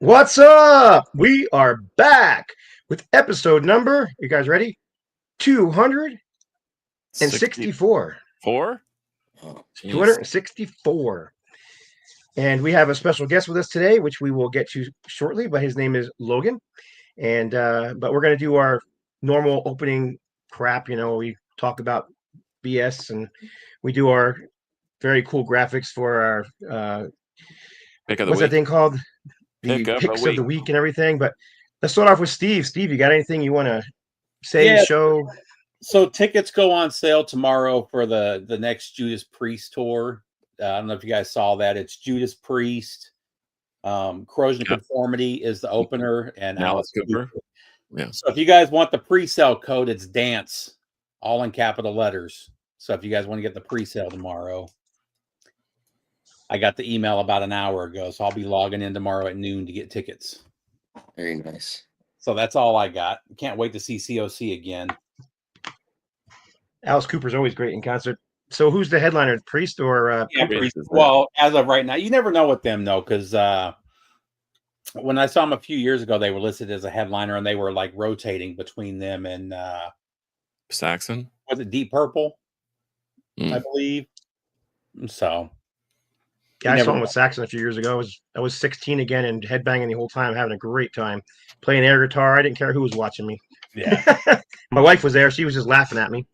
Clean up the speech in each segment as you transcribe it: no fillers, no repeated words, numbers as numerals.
What's up? We are back with episode number, you guys ready? 264. 4? Oh, 264. And we have a special guest with us today, which we will get to shortly, but his name is Logan. And but we're going to do our normal opening crap. We talk about BS and we do our very cool graphics for our Pick of the what's week. that thing called? The picks of the week and everything. But let's start off with Steve. Steve, you got anything you want to say, show? So tickets go on sale tomorrow for the next Judas Priest tour. I don't know if you guys saw that. It's Judas Priest, Corrosion of Conformity is the opener, and Alice Cooper. Yeah. So if you guys want the pre-sale code, it's DANCE, all in capital letters. So if you guys want to get the pre-sale tomorrow, I got the email about an hour ago, so I'll be logging in tomorrow at noon to get tickets. Very nice. So that's all I got. Can't wait to see COC again. Alice Cooper's always great in concert. So who's the headliner, Priest or Priest? Well, as of right now, you never know with them though, because when I saw them a few years ago, they were listed as a headliner, and they were like rotating between them and Saxon. Was it Deep Purple? I believe. So. Yeah, I saw him with Saxon a few years ago. I was 16 again and headbanging the whole time, having a great time. Playing air guitar. I didn't care who was watching me. Yeah. My wife was there. She was just laughing at me.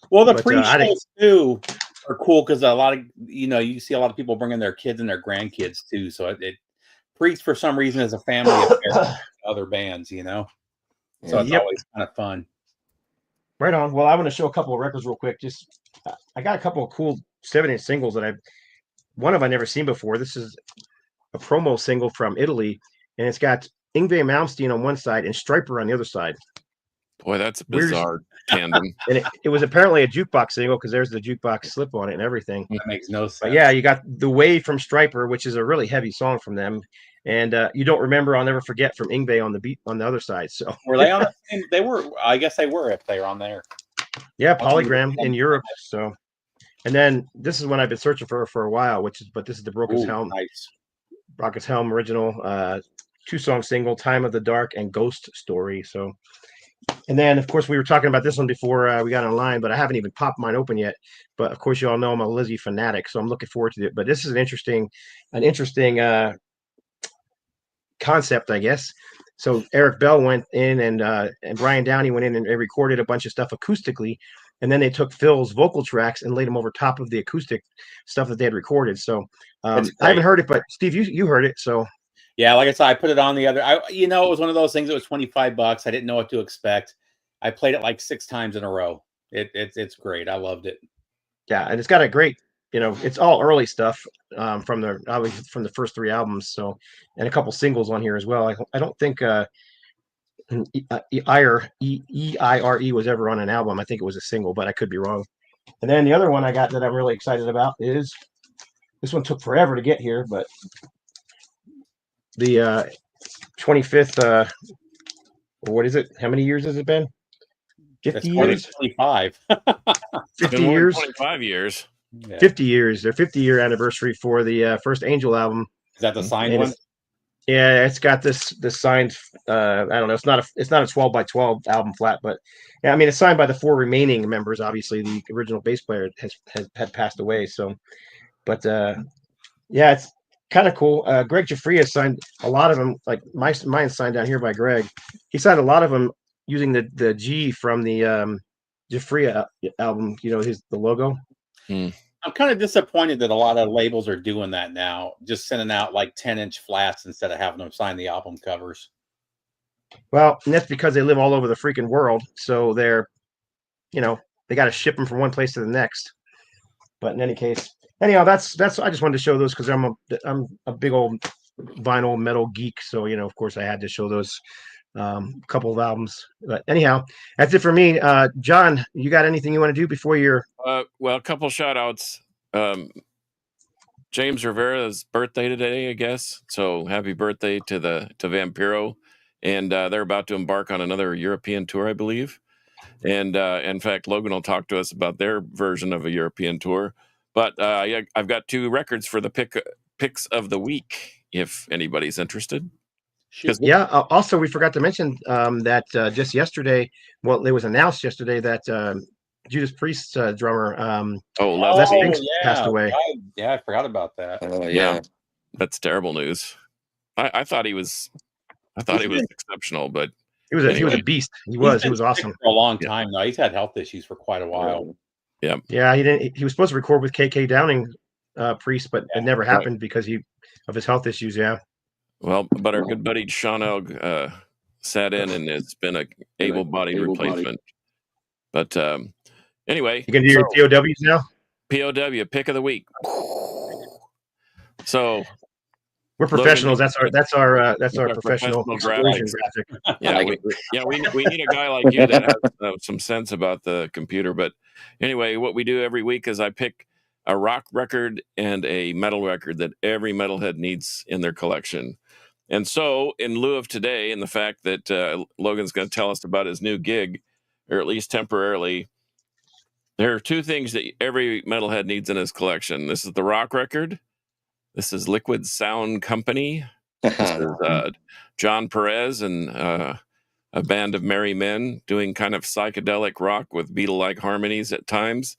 Well, the pre-shows too are cool because a lot of, you see a lot of people bringing their kids and their grandkids too. So it Priest, for some reason, is a family affair with other bands, So it's always kind of fun. Right on. Well, I want to show a couple of records real quick. Just I got a couple of cool 7-inch singles that one I've never seen before. This is a promo single from Italy, and it's got Yngwie Malmsteen on one side and Stryper on the other side. Boy, that's a bizarre tandem. And it was apparently a jukebox single because there's the jukebox slip on it and everything. That makes no sense. But yeah, you got The Way from Stryper, which is a really heavy song from them. And You Don't Remember, I'll Never Forget from Yngwie on the beat on the other side. So were they on the same? They were. I guess they were if they were on there. Yeah, Polygram in Europe. So. And then this is one I've been searching for a while, but this is the Brock's Helm. Nice. Brock's Helm original 2-song single, Time of the Dark and Ghost Story. So, and then of course we were talking about this one before we got online, but I haven't even popped mine open yet. But of course you all know I'm a Lizzie fanatic, so I'm looking forward to it. But this is an interesting concept, I guess. So Eric Bell went in and Brian Downey went in and recorded a bunch of stuff acoustically. And then they took Phil's vocal tracks and laid them over top of the acoustic stuff that they had recorded. So I haven't heard it, but Steve, you heard it. So yeah, like I said, I put it on the other. It was one of those things. It was $25. I didn't know what to expect. I played it like 6 times in a row. It's great. I loved it. Yeah, and it's got a great. It's all early stuff from the first 3 albums. So and a couple singles on here as well. I don't think. EIRE was ever on an album. I think it was a single, but I could be wrong. And then the other one I got that I'm really excited about is this one took forever to get here, but the 25th. What is it? How many years has it been? 50 years. 25. 50 years. 25 years. Yeah. 50 years. Their 50-year anniversary for the first Angel album. Is that the signed one? Yeah, it's got this signed. I don't know. It's not a 12x12 album flat, but yeah, I mean it's signed by the 4 remaining members. Obviously, the original bass player had passed away. So, but yeah, it's kind of cool. Greg Giuffria signed a lot of them. Like mine's signed down here by Greg. He signed a lot of them using the G from the Giuffria album. The logo. I'm kind of disappointed that a lot of labels are doing that now, just sending out like 10-inch flats instead of having them sign the album covers. Well, and that's because they live all over the freaking world, so they're, they got to ship them from one place to the next. But in any case, anyhow, that's. I just wanted to show those because I'm a big old vinyl metal geek, so of course I had to show those couple of albums. But anyhow, that's it for me. John, you got anything you want to do before you're well, a couple shout outs. James Rivera's birthday today, I guess, so happy birthday to Vampiro. And they're about to embark on another European tour, I believe. And in fact, Logan will talk to us about their version of a European tour. But yeah, I've got 2 records for the picks of the week, if anybody's interested. Yeah. Also, we forgot to mention that just yesterday, well, it was announced yesterday that Judas Priest's drummer, Les Binks, passed away. Yeah, I forgot about that. Oh Yeah, that's terrible news. I thought he was exceptional, but he was a beast. He was awesome for a long time. Though he's had health issues for quite a while. Yeah. He was supposed to record with KK Downing, Priest, but it never happened because of his health issues. Yeah. Well, but our good buddy Sean Elg sat in, and it's been a able-bodied replacement. But anyway, you can do your POWs now. POW pick of the week. So we're professionals. Logan, that's our professional graphic. Yeah, we need a guy like you that has some sense about the computer. But anyway, what we do every week is I pick a rock record and a metal record that every metalhead needs in their collection. And so, in lieu of today, and the fact that Logan's going to tell us about his new gig, or at least temporarily, there are two things that every metalhead needs in his collection. This is the rock record. This is Liquid Sound Company. This is John Perez and a band of merry men doing kind of psychedelic rock with Beatle-like harmonies at times.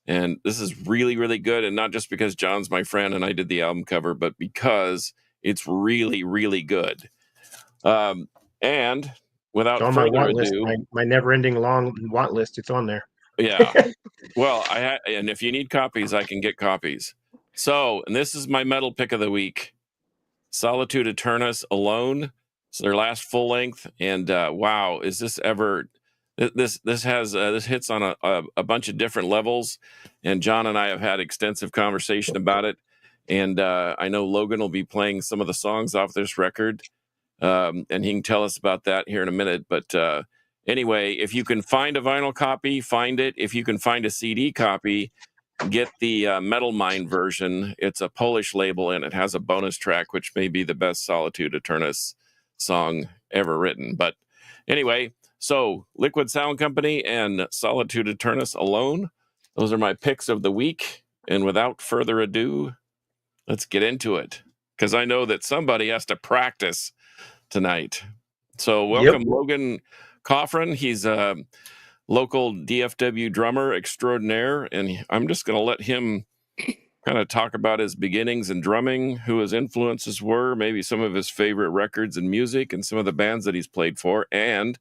And this is really, really good. And not just because John's my friend and I did the album cover, but because it's really, really good. And without further ado, my never-ending long want list, it's on there. Yeah. Well, and if you need copies, I can get copies. So, and this is my metal pick of the week. Solitude Eternus Alone. It's their last full length. And wow, is this ever... This hits on a bunch of different levels. And John and I have had extensive conversation about it. And I know Logan will be playing some of the songs off this record. And he can tell us about that here in a minute. But anyway, if you can find a vinyl copy, find it. If you can find a CD copy, get the Metal Mind version. It's a Polish label, and it has a bonus track, which may be the best Solitude Eternus song ever written. But anyway, so Liquid Sound Company and Solitude Eternus Alone. Those are my picks of the week. And without further ado, let's get into it, because I know that somebody has to practice tonight. So welcome, Logan Coughran. He's a local DFW drummer extraordinaire, and I'm just going to let him kind of talk about his beginnings in drumming, who his influences were, maybe some of his favorite records and music, and some of the bands that he's played for. And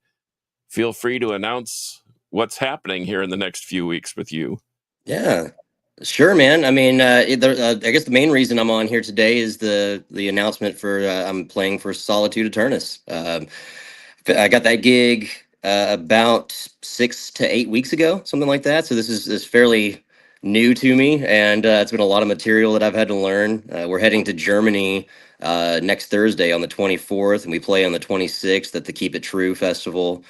feel free to announce what's happening here in the next few weeks with you. Yeah. Sure, man. I mean, I guess the main reason I'm on here today is the announcement for I'm playing for Solitude Eternus. I got that gig about 6 to 8 weeks ago, something like that. So this is fairly new to me, and it's been a lot of material that I've had to learn. We're heading to Germany next Thursday on the 24th, and we play on the 26th at the Keep It True Festival.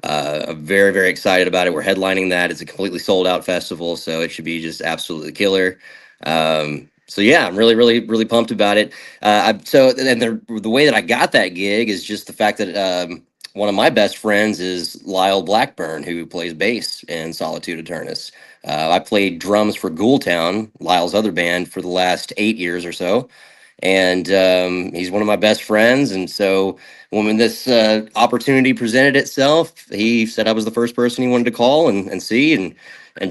I'm very, very excited about it. We're headlining that. It's a completely sold out festival, so it should be just absolutely killer. So yeah, I'm really, really, really pumped about it. The way that I got that gig is just the fact that one of my best friends is Lyle Blackburn, who plays bass in Solitude Eternus. I played drums for GHOULTOWN, Lyle's other band, for the last 8 years or so. And he's one of my best friends. And so when this opportunity presented itself, he said I was the first person he wanted to call and see. And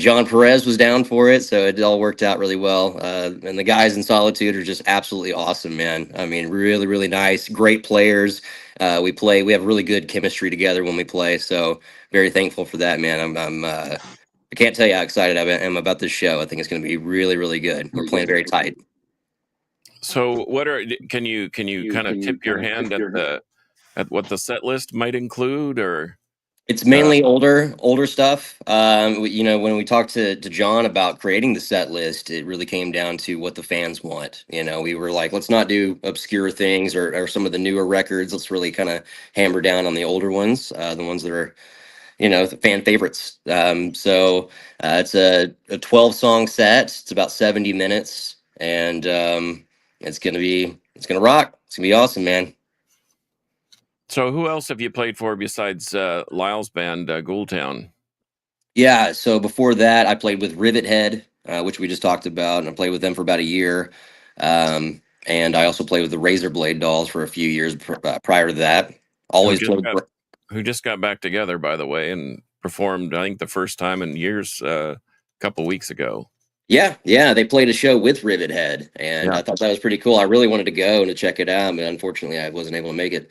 John Perez was down for it. So it all worked out really well. And the guys in Solitude are just absolutely awesome, man. I mean, really, really nice, great players. We have really good chemistry together when we play. So very thankful for that, man. I can't tell you how excited I am about this show. I think it's going to be really, really good. We're playing very tight. So can you kind of tip your hand at what the set list might include, or? It's mainly older stuff. When we talked to John about creating the set list, it really came down to what the fans want. We were like, let's not do obscure things or some of the newer records. Let's really kind of hammer down on the older ones, the ones that are, the fan favorites. So it's a 12-song set. It's about 70 minutes, and it's gonna rock. It's gonna be awesome, man. So who else have you played for besides Lyle's band, GHOULTOWN? Yeah, so before that, I played with RIVETHEAD, which we just talked about, and I played with them for about a year. And and I also played with the Razor Blade Dolls for a few years prior to that. Always played. Who just got back together, by the way, and performed, I think, the first time in years a couple weeks ago. Yeah, they played a show with RIVETHEAD, and I thought that was pretty cool. I really wanted to go and to check it out, but unfortunately, I wasn't able to make it.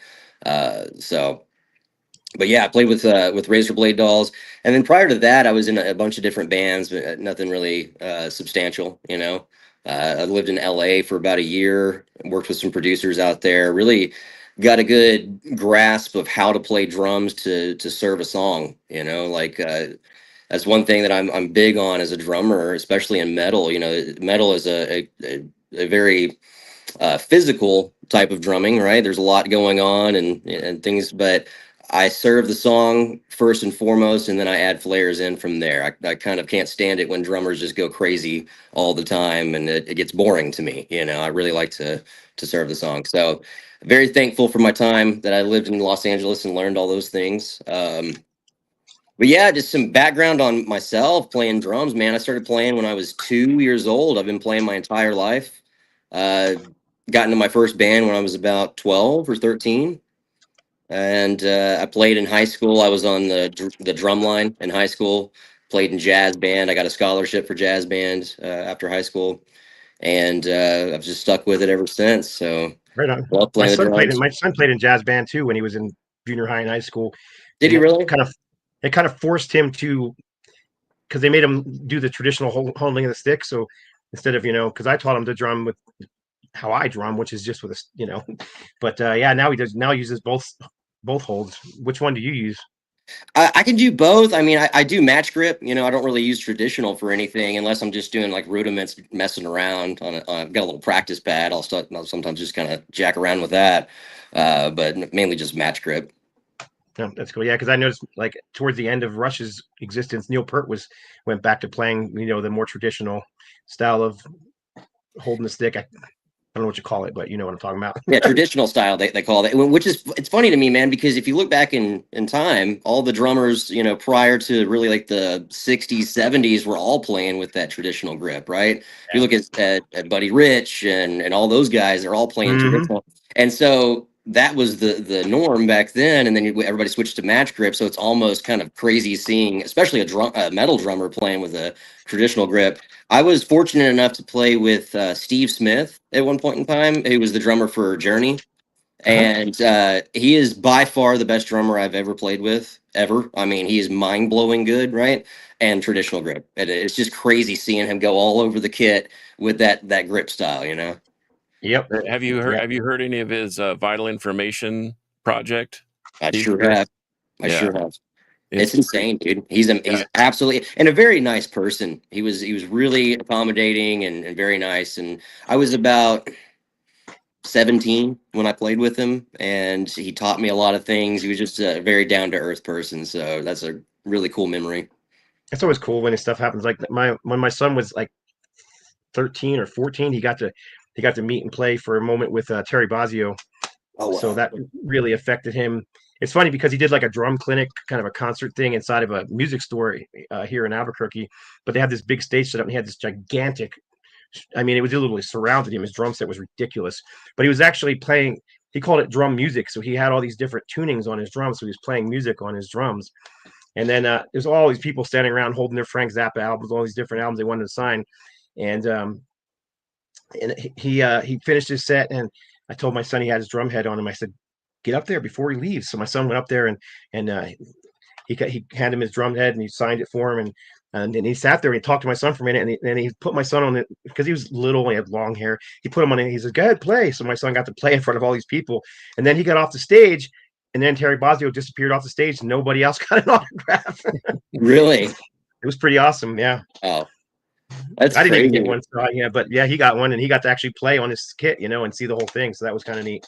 But yeah, I played with Razor Blade Dolls, and then prior to that, I was in a bunch of different bands, but nothing really substantial. You know, I lived in LA for about a year, worked with some producers out there. Really got a good grasp of how to play drums to serve a song. You know, like that's one thing that I'm big on as a drummer, especially in metal. You know, metal is a very physical type of drumming, right? There's a lot going on and things, but I serve the song first and foremost, and then I add flares in from there. I kind of can't stand it when drummers just go crazy all the time, and it gets boring to me. You know, I really like to serve the song. So very thankful for my time that I lived in Los Angeles and learned all those things. But yeah, just some background on myself playing drums, man. I started playing when I was 2 years old. I've been playing my entire life. Got into my first band when I was about 12 or 13. And I played in high school. I was on the drum line in high school, played in jazz band. I got a scholarship for jazz band after high school. And I've just stuck with it ever since. So right on. Love playing the drums. My son played in jazz band too when he was in junior high and high school. Did he really? It kind of forced him to, because they made him do the traditional holding of the stick. So instead of, because I taught him to drum with how I drum, which is just with a, but yeah, now he uses both holds. Which one do you use? I can do both. I mean, I do match grip. I don't really use traditional for anything unless I'm just doing like rudiments, messing around on I've got a little practice pad. I'll sometimes just kind of jack around with that, but mainly just match grip. No, that's cool. Yeah, because I noticed like towards the end of Rush's existence, Neil Peart went back to playing, the more traditional style of holding the stick. I don't know what you call it, but you know what I'm talking about. Yeah, traditional style they call it, which is, it's funny to me, man, because if you look back in time, all the drummers, prior to really like the 60s, 70s were all playing with that traditional grip, right? Yeah. If you look at Buddy Rich and all those guys, they're all playing traditional. And so that was the norm back then, and then everybody switched to match grip. So it's almost kind of crazy seeing, especially a metal drummer playing with a traditional grip. I was fortunate enough to play with Steve Smith at one point in time. He was the drummer for Journey, and he is by far the best drummer I've ever played with, ever. I mean, he is mind-blowing good, right? And traditional grip. It's just crazy seeing him go all over the kit with that grip style, Yep. Have you heard any of his Vital Information project? I sure have. Sure have. It's insane, dude. He's absolutely, and a very nice person. He was really accommodating and very nice. And I was about 17 when I played with him, and he taught me a lot of things. He was just a very down to earth person. So that's a really cool memory. It's always cool when stuff happens. Like when my son was like 13 or 14, he got to meet and play for a moment with Terry Bozzio. Oh, wow. So that really affected him. It's funny because he did like a drum clinic, kind of a concert thing inside of a music store here in Albuquerque, but they had this big stage set up and he had this gigantic, I mean, it was literally surrounded him. His drum set was ridiculous, but he was actually playing, he called it drum music. So he had all these different tunings on his drums. So he was playing music on his drums. And then there's all these people standing around holding their Frank Zappa albums, all these different albums they wanted to sign. And he finished his set, and I told my son he had his drum head on him. I said, get up there before he leaves. So my son went up there and he handed him his drum head and he signed it for him. And then he sat there and he talked to my son for a minute, and he put my son on it because he was little, he had long hair. He put him on it. He said, go ahead, play. So my son got to play in front of all these people. And then he got off the stage, and then Terry Bozzio disappeared off the stage and nobody else got an autograph. Really? It was pretty awesome. Yeah. Oh, I didn't even get one. So yeah, but yeah, he got one, and he got to actually play on his kit, and see the whole thing. So that was kind of neat.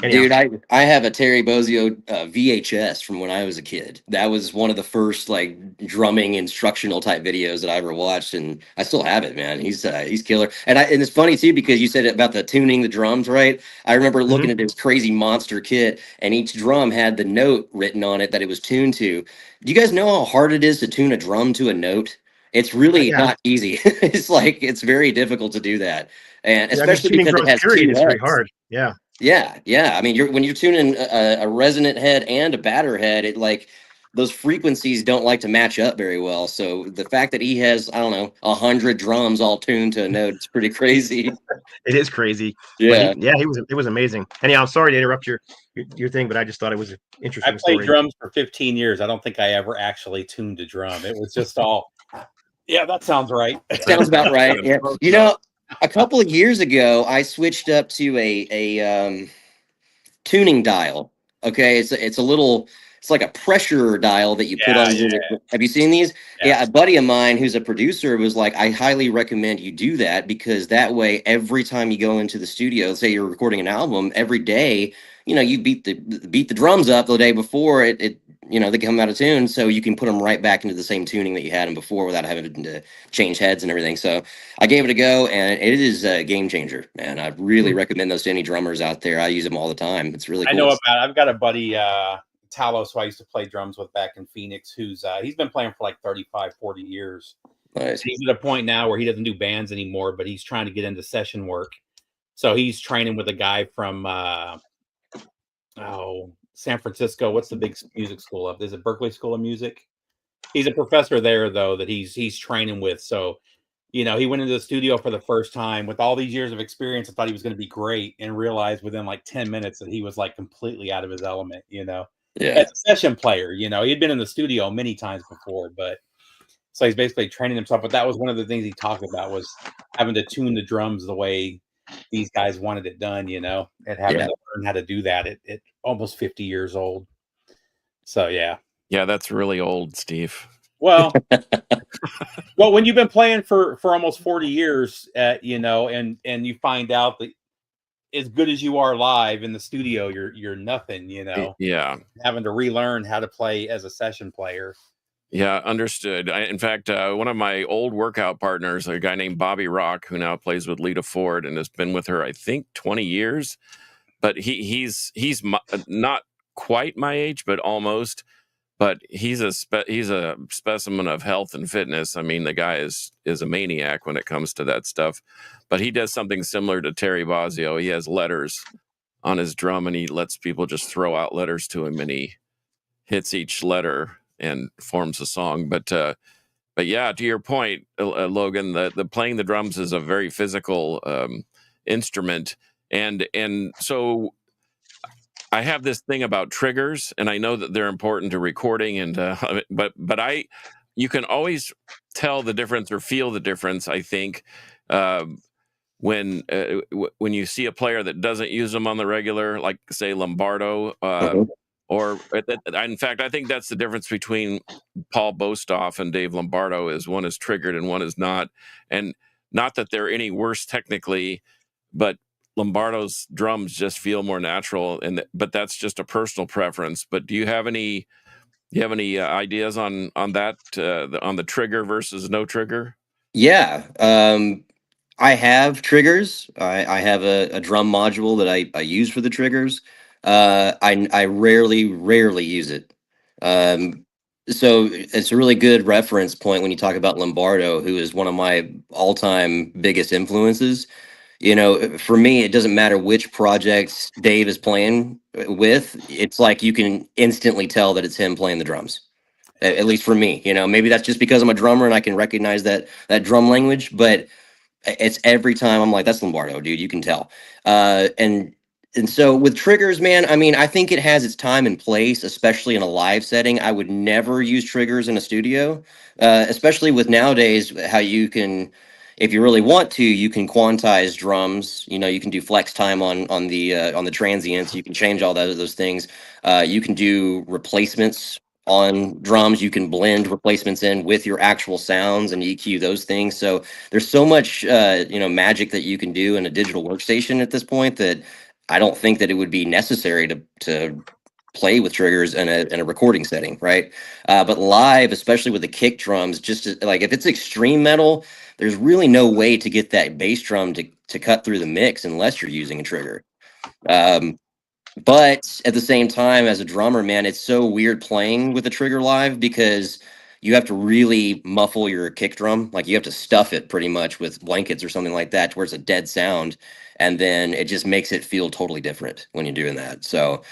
Anyhow. Dude, I have a Terry Bozzio VHS from when I was a kid. That was one of the first like drumming instructional type videos that I ever watched, and I still have it, man. He's killer. And it's funny too because you said about the tuning the drums, right? I remember looking at this crazy monster kit, and each drum had the note written on it that it was tuned to. Do you guys know how hard it is to tune a drum to a note? It's really Yeah. not easy. It's very difficult to do that, and especially tuning because it drums has period two is very heads. hard. Yeah. Yeah. I mean, when you're tuning a resonant head and a batter head, it like those frequencies don't like to match up very well. So the fact that he has, I don't know, 100 drums all tuned to a note, it's pretty crazy. It is crazy. But Yeah. it was amazing. Anyhow, I'm sorry to interrupt your thing, but I just thought it was an I interesting played story. drums for 15 years. I don't think I ever actually tuned a drum. It was just all, yeah, that sounds right. Sounds about right. Yeah. You know, a couple of years ago, I switched up to a tuning dial. Okay, it's a little, it's like a pressure dial that you put on. Have you seen these? Yeah, a buddy of mine who's a producer was like, I highly recommend you do that, because that way, every time you go into the studio, say you're recording an album, every day, you beat the drums up the day before it they come out of tune, so you can put them right back into the same tuning that you had them before without having to change heads and everything. So I gave it a go, and it is a game changer, man. I really recommend those to any drummers out there. I use them all the time. It's really cool. I know about it. I've got a buddy, Talos, who I used to play drums with back in Phoenix, who's he's been playing for like 35, 40 years. Nice. He's at a point now where he doesn't do bands anymore, but he's trying to get into session work. So he's training with a guy from San Francisco. What's the big music school up? Is it Berkeley School of Music? He's a professor there, though, that he's training with. So, he went into the studio for the first time with all these years of experience. I thought he was going to be great, and realized within like 10 minutes that he was like completely out of his element, Yeah. As a session player, he had been in the studio many times before, but so he's basically training himself. But that was one of the things he talked about, was having to tune the drums the way these guys wanted it done, and having to learn how to do that at almost 50 years old. So, yeah. Yeah, that's really old, Steve. Well, when you've been playing for almost 40 years, and you find out that as good as you are live in the studio, you're nothing, Yeah. Having to relearn how to play as a session player. Yeah, understood. In fact, one of my old workout partners, a guy named Bobby Rock, who now plays with Lita Ford and has been with her, I think, 20 years. But he's not quite my age, but almost. But he's a specimen of health and fitness. I mean, the guy is a maniac when it comes to that stuff. But he does something similar to Terry Bozzio. He has letters on his drum, and he lets people just throw out letters to him, and he hits each letter and forms a song. But yeah, to your point, Logan, the playing the drums is a very physical instrument, and so I have this thing about triggers, and I know that they're important to recording, and but you can always tell the difference or feel the difference, I think, when you see a player that doesn't use them on the regular, like say Lombardo. Or in fact, I think that's the difference between Paul Bostoff and Dave Lombardo, is one is triggered and one is not. And not that they're any worse technically, but Lombardo's drums just feel more natural. But that's just a personal preference. But do you have any ideas on that, on the trigger versus no trigger? Yeah. I have triggers. I have a drum module that I use for the triggers. I rarely use it. So it's a really good reference point when you talk about Lombardo, who is one of my all-time biggest influences. For me, it doesn't matter which projects Dave is playing with. It's like you can instantly tell that it's him playing the drums. At least for me, maybe that's just because I'm a drummer and I can recognize that drum language, but it's every time I'm like, that's Lombardo, dude. You can tell. And so with triggers, man, I mean, I think it has its time and place, especially in a live setting. I would never use triggers in a studio, especially with nowadays how you can, if you really want to, you can quantize drums. You can do flex time on the transients. You can change all those things. You can do replacements on drums. You can blend replacements in with your actual sounds and EQ those things. So there's so much magic that you can do in a digital workstation at this point that I don't think that it would be necessary to play with triggers in a recording setting, right? But live, especially with the kick drums, like if it's extreme metal, there's really no way to get that bass drum to cut through the mix unless you're using a trigger. But at the same time, as a drummer, man, it's so weird playing with a trigger live, because you have to really muffle your kick drum. Like you have to stuff it pretty much with blankets or something like that to where it's a dead sound. And then it just makes it feel totally different when you're doing that. So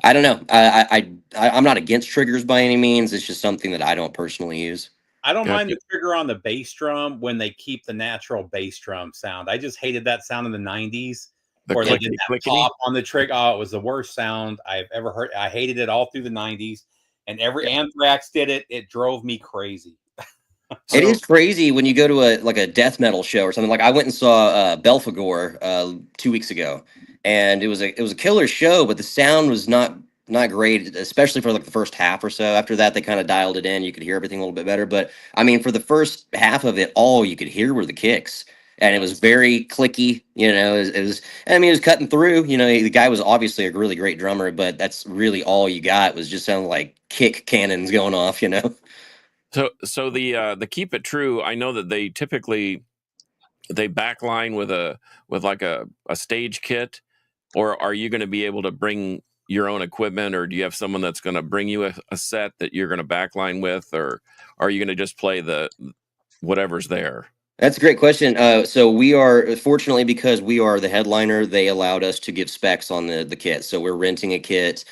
I don't know. I'm not against triggers by any means. It's just something that I don't personally use. I don't mind Gotcha. the trigger on the bass drum when they keep the natural bass drum sound. I just hated that sound in the 90s The where they did clickety that clickety. pop on the trigger. Oh, it was the worst sound I've ever heard. I hated it all through the 90s. And every Anthrax did it. It drove me crazy. It is crazy when you go to a death metal show or something. Like I went and saw Belphegor 2 weeks ago, and it was a killer show, but the sound was not great, especially for like the first half or so. After that, they kind of dialed it in. You could hear everything a little bit better. But I mean, for the first half of it, all you could hear were the kicks, and it was very clicky. You know, it was. I mean, it was cutting through. You know, the guy was obviously a really great drummer, but that's really all you got was just sounding like kick cannons going off. You know. So the Keep It True, I know that they typically they backline with like a stage kit, or are you going to be able to bring your own equipment, or do you have someone that's going to bring you a set that you're going to backline with, or are you going to just play the whatever's there? That's a great question. So we are fortunately, because we are the headliner, they allowed us to give specs on the kit. So we're renting a kit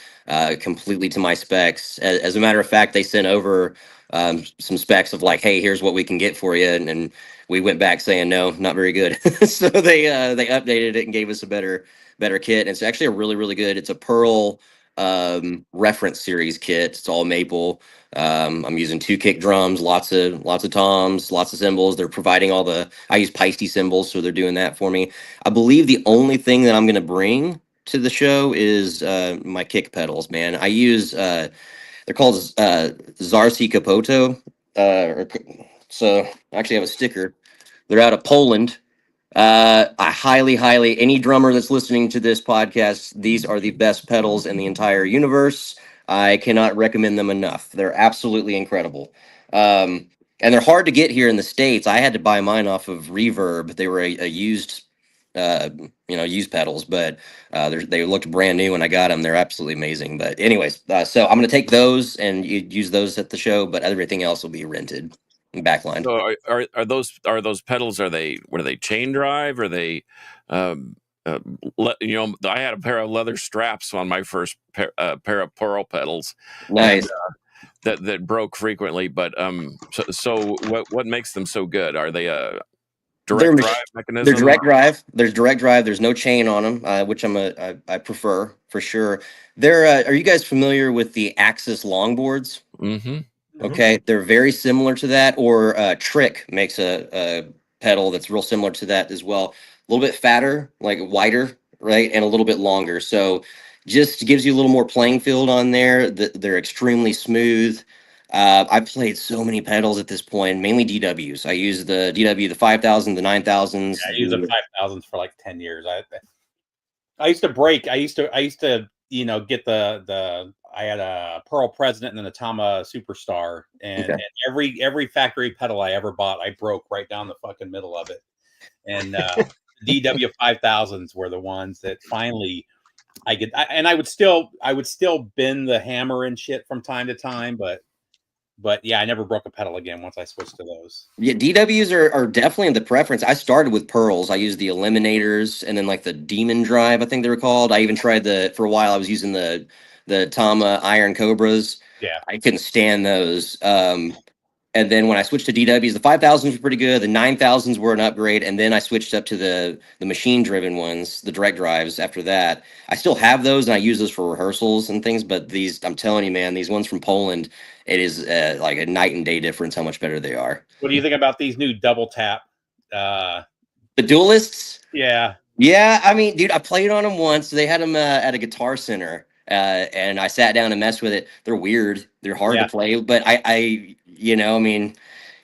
completely to my specs. As a matter of fact, they sent over some specs of like, hey, here's what we can get for you, and we went back saying no, not very good. So they updated it and gave us a better kit. And it's actually a really good. It's a Pearl reference series kit. It's all maple. I'm using 2 kick drums, lots of toms, lots of cymbals. They're providing I use Peisty cymbals, so they're doing that for me. I believe the only thing that I'm going to bring to the show is my kick pedals, man. I use, they're called Zarsi Capoto. So I actually have a sticker. They're out of Poland. I highly, any drummer that's listening to this podcast, these are the best pedals in the entire universe. I cannot recommend them enough. They're absolutely incredible. And they're hard to get here in the States. I had to buy mine off of Reverb. They were a used, used pedals, but they looked brand new when I got them. They're absolutely amazing. But anyways, so I'm going to take those and use those at the show, but everything else will be rented and backlined. So are those pedals? Were they chain drive? Are they? I had a pair of leather straps on my first pair of Pearl pedals. Nice. And, that broke frequently. But so what makes them so good? Are they a direct drive mechanism? They're direct drive. There's direct drive. There's no chain on them, which I prefer for sure. Are you guys familiar with the Axis longboards? Mm-hmm. Okay, they're very similar to that. Or Trick makes a pedal that's real similar to that as well. A little bit fatter, like wider, right, and a little bit longer. So just gives you a little more playing field on there. They're extremely smooth. I've played so many pedals at this point, mainly DWs. I use the DW, the 5000, the 9000s. Yeah, I used the 5000s for like 10 years. I used to break. I used to get I had a Pearl President and then a Tama Superstar, and every factory pedal I ever bought, I broke right down the fucking middle of it. And DW 5000s were the ones that finally I would still bend the hammer and shit from time to time, but yeah, I never broke a pedal again once I switched to those. Yeah, DWs are definitely the preference. I started with Pearls. I used the Eliminators and then like the Demon Drive, I think they were called. I even tried for a while I was using the Tama Iron Cobras. Yeah. I couldn't stand those. And then when I switched to DWs, the 5000s were pretty good. The 9000s were an upgrade. And then I switched up to the machine driven ones, the direct drives after that. I still have those and I use those for rehearsals and things. But these, I'm telling you, man, these ones from Poland, it is like a night and day difference how much better they are. What do you think about these new double tap? The Duelists? Yeah. Yeah. I mean, dude, I played on them once. They had them at a Guitar Center. And I sat down and messed with it. They're weird. They're hard to play. But I mean,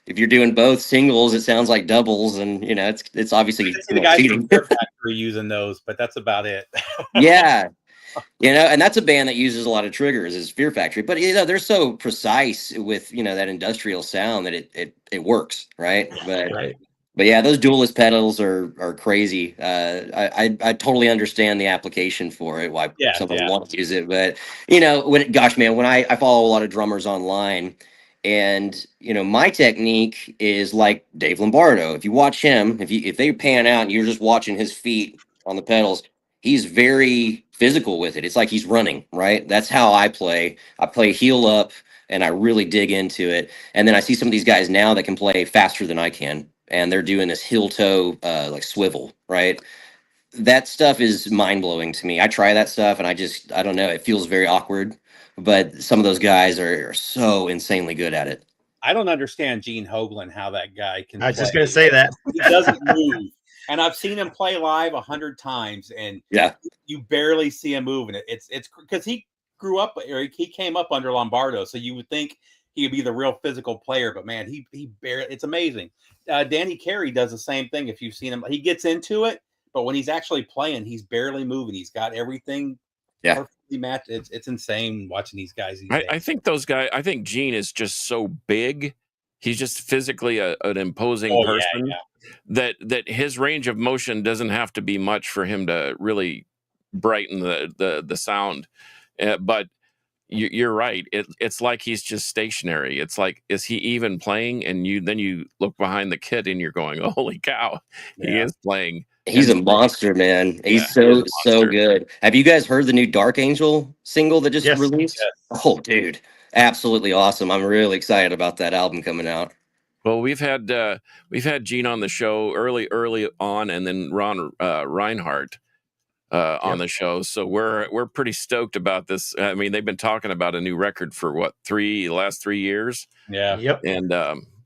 if you're doing both singles, it sounds like doubles, and it's obviously the guys from Fear Factory using those, but that's about it. Yeah, and that's a band that uses a lot of triggers, is Fear Factory. But they're so precise with that industrial sound that it works, right? But yeah, those Duelist pedals are crazy. I totally understand the application for it, why someone wants to use it. But when I follow a lot of drummers online, And my technique is like Dave Lombardo. If you watch him, if they pan out and you're just watching his feet on the pedals, he's very physical with it. It's like he's running, right? That's how I play. I play heel up and I really dig into it. And then I see some of these guys now that can play faster than I can, and they're doing this heel toe like swivel, right? That stuff is mind blowing to me. I try that stuff and I don't know, it feels very awkward, but some of those guys are so insanely good at it. I don't understand Gene Hoglan, how that guy can I was play. just going to say that. He doesn't move. And I've seen him play live 100 times, and you barely see him moving. It's because he grew up, or he came up under Lombardo, so you would think he would be the real physical player, but man, he barely. It's amazing. Danny Carey does the same thing. If you've seen him, he gets into it, but when he's actually playing, he's barely moving. He's got everything perfectly matched. It's insane watching these guys. I think those guys. I think Gene is just so big. He's just physically an imposing person. That his range of motion doesn't have to be much for him to really brighten the sound. But you're right. It's like he's just stationary. It's like, is he even playing? And then you look behind the kit and you're going, holy cow, he is playing. He's a monster, man. He's so good. Have you guys heard the new Dark Angel single that just released? Yes. Oh, dude, absolutely awesome. I'm really excited about that album coming out. Well, we've had Gene on the show early on, and then Ron Reinhardt on the show. So we're pretty stoked about this. I mean, they've been talking about a new record for the last 3 years. Yeah. Yep. And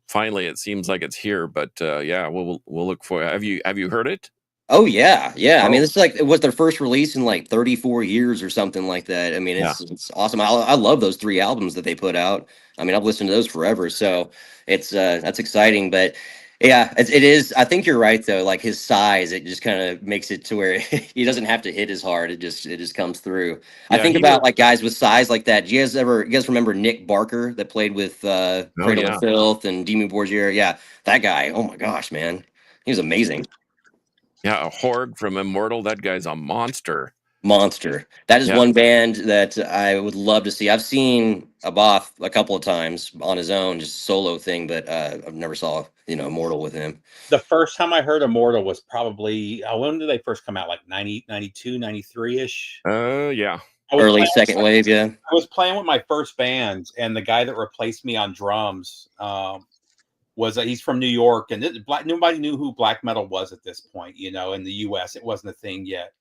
finally, it seems like it's here. But we'll look for it. Have you heard it? Oh yeah. I mean, it's like, it was their first release in like 34 years or something like that. I mean, it's awesome. I love those 3 albums that they put out. I mean, I've listened to those forever, so it's that's exciting. But yeah, it is. I think you're right though. Like his size, it just kind of makes it to where he doesn't have to hit as hard. It just comes through. I think about like guys with size like that. Do you guys remember Nick Barker that played with Cradle of Filth and Demi Borgir? Yeah, that guy. Oh my gosh, man, he was amazing. Yeah, Horg from Immortal. That guy's a monster. That is one band that I would love to see. I've seen Abath a couple of times on his own, just solo thing, but I've never saw Immortal with him. The first time I heard Immortal was probably, when did they first come out? Like 90, 92, 93-ish? Yeah. Early second wave, yeah. I was playing with my first band, and the guy that replaced me on drums he's from New York, and nobody knew who black metal was at this point, in the US. It wasn't a thing yet.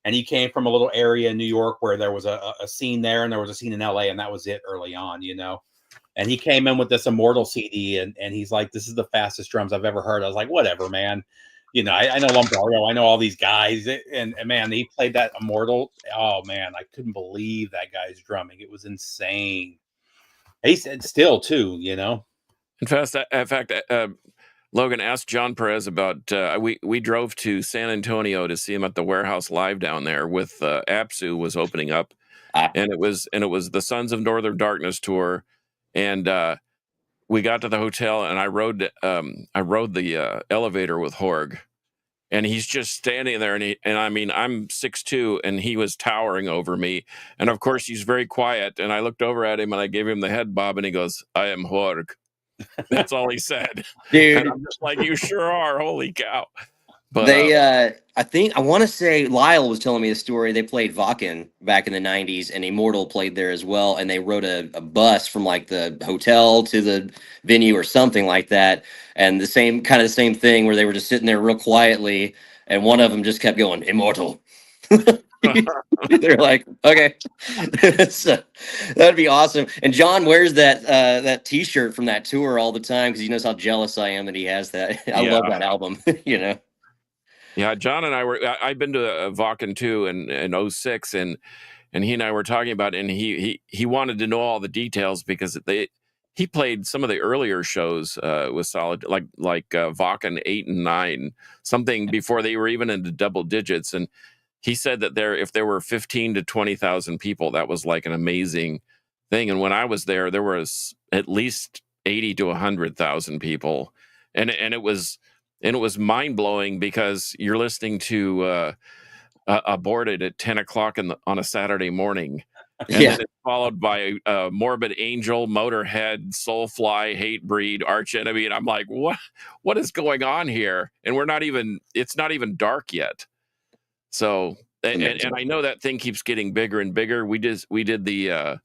And he came from a little area in New York where there was a scene there, and there was a scene in LA, and that was it early on, And he came in with this Immortal CD, and he's like, this is the fastest drums I've ever heard. I was like, whatever, man. I know Lombardo, I know all these guys, and man, he played that Immortal. Oh man, I couldn't believe that guy's drumming. It was insane. He said still too, In fact, Logan asked John Perez about. We drove to San Antonio to see him at the Warehouse Live down there with Apsu was opening up, and it was the Sons of Northern Darkness tour, and we got to the hotel and I rode the elevator with Horg, and he's just standing there, and I mean, I'm 6'2", and he was towering over me, and of course he's very quiet, and I looked over at him and I gave him the head bob, and he goes, "I am Horg." That's all he said, dude. And I'm just like, you sure are. Holy cow! But I want to say Lyle was telling me a story. They played Wacken back in the 90s, and Immortal played there as well. And they rode a bus from like the hotel to the venue or something like that. And the same thing where they were just sitting there real quietly, and one of them just kept going, "Immortal." They're like, okay. So that'd be awesome. And John wears that T-shirt from that tour all the time because he knows how jealous I am that he has that. I love that album. Yeah, John and I've been to Wacken too in 2006, and he and I were talking about it, and he wanted to know all the details because he played some of the earlier shows with Solid, like Wacken 8 and 9, something before they were even into double digits. And he said that if there were 15 to 20,000 people, that was like an amazing thing. And when I was there was at least 80 to 100,000 people, and it was mind blowing because you're listening to Aborted at 10 o'clock on a Saturday morning, And then it's followed by Morbid Angel, Motorhead, Soulfly, Hatebreed, Arch Enemy, and I'm like, what is going on here? And it's not even dark yet. So, and I know that thing keeps getting bigger and bigger. We did the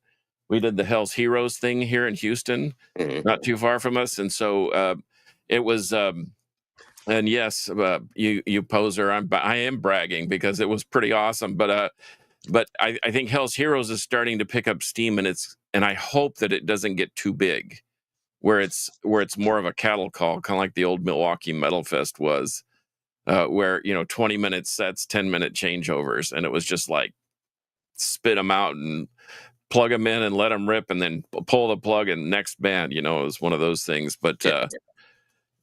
Hell's Heroes thing here in Houston, not too far from us, and so it was. And yes, you poser. I am bragging because it was pretty awesome. But I think Hell's Heroes is starting to pick up steam, and I hope that it doesn't get too big, where it's more of a cattle call, kind of like the old Milwaukee Metal Fest was, where 20-minute sets, 10-minute changeovers, and it was just like spit them out and plug them in and let them rip, and then pull the plug and next band. It was one of those things. But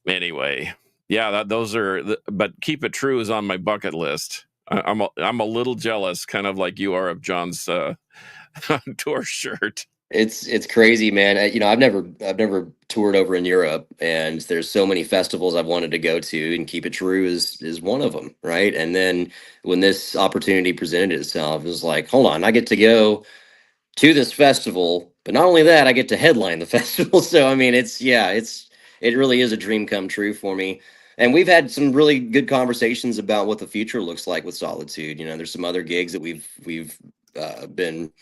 anyway. Yeah, those are. But Keep It True is on my bucket list. I'm a little jealous, kind of like you are, of John's tour shirt. It's crazy, man. I've never toured over in Europe, and there's so many festivals I've wanted to go to, and Keep It True is one of them, right? And then when this opportunity presented itself, it was like, hold on, I get to go to this festival, but not only that, I get to headline the festival. So I mean, it really is a dream come true for me. And we've had some really good conversations about what the future looks like with Solitude. There's some other gigs that we've been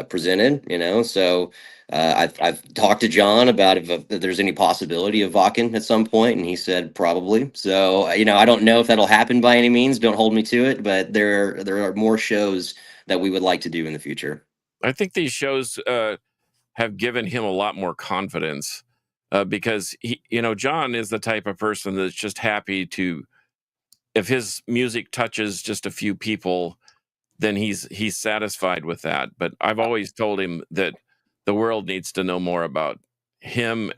presented. So I've talked to John about if there's any possibility of Vakken at some point, and he said probably. So I don't know if that'll happen by any means. Don't hold me to it, but there are more shows that we would like to do in the future. I think these shows have given him a lot more confidence. Because John is the type of person that's just happy to, if his music touches just a few people, then he's satisfied with that. But I've always told him that the world needs to know more about him